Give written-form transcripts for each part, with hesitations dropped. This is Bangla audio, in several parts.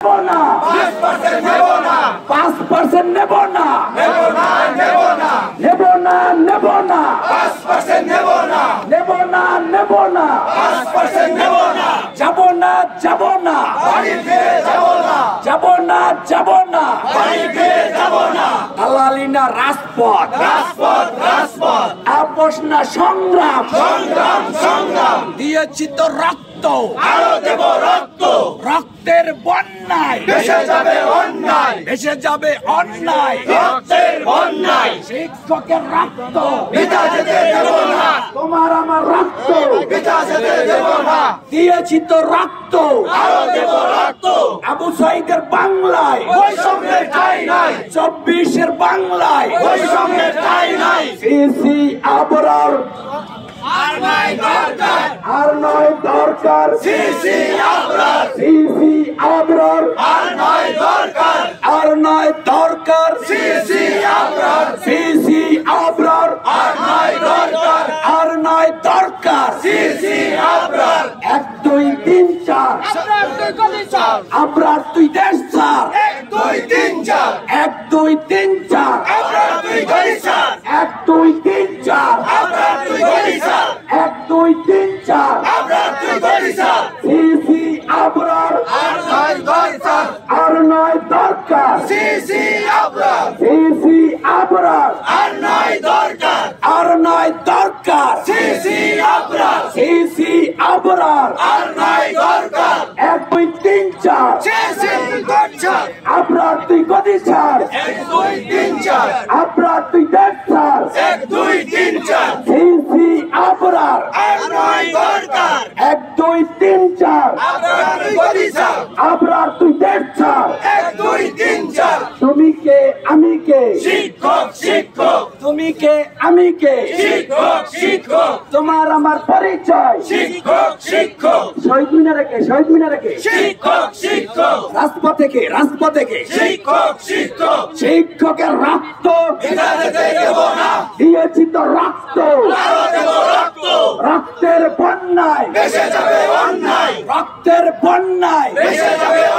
5% নেব না 5% নেব না যাব না বাড়ি ফিরে যাব না দালালি না রাজপথ আপোষ না সংগ্রাম দিয়েছি তো রক্ত আরো দেব রক্তের বন্যায় ভেসে যাবে অন্যায় রক্তের বন্যায় শিক্ষকের রক্ত বৃথা যেতে দেব না তোমার আমার রক্ত বৃথা যেতে দেব না দিয়েছি তো রক্ত আরো দেব রক্ত আবু সাইদের বাংলায় বৈষম্যের ঠাঁই নাই 24-এর বাংলায় বৈষম্যের ঠাঁই নাই সিসি আবরার আর নয় দরকার সিসি আবরার আর নয় দরকার সিসি আবরার আর নয় দরকার সিসি আবরার 1 2 3 4 আবরার তুই দেশ ছাড় 1 2 3 4 1 2 3 4 আবরার তুই গলি ছাড় 1 2 3 4 আবরার তুই গলি ছাড় 1 2 3 4 আবরার তুই গলি ছাড় সিসি আবরার আর নয় দরকার সিসি আবরার আর নয় দরকার সিসি আবরার আর নয় দরকার 1 2 3 4 সিসি আবরার তুই গদি ছাড় 1 2 3 4 আবরার তুই দেশ ছাড় 1 2 3 4 সিসি আবরার আর নয় দরকার 1 2 3 4 আবরার তুই গদি ছাড় আবরার তুই দেশ ছাড় 1 2 3 4 তুমি কে আমি কে শিক্ষক তুমি কে আমি কে শিক্ষক তোমার আমার পরিচয় শিক্ষক শহীদ মিনারে কে শিক্ষক রাজপথে কে শিক্ষকের রক্ত দিয়েছি তো রক্ত রক্তের বন্যায় ভেসে যাবে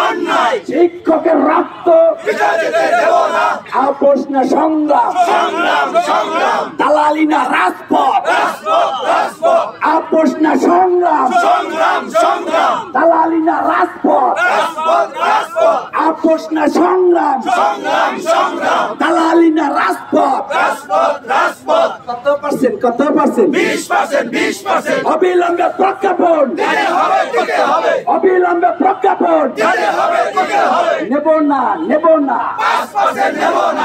অন্যায় শিক্ষকের রক্ত আপোষ না সংগ্রাম দালালি না রাজপথ আপোষ না সংগ্রাম দালালি না রাজপথ আপোষ না সংগ্রাম দালালি না রাজপথ কত পার্সেন্ট 20% অবিলম্বে প্রজ্ঞাপন নেব না 5% নেব না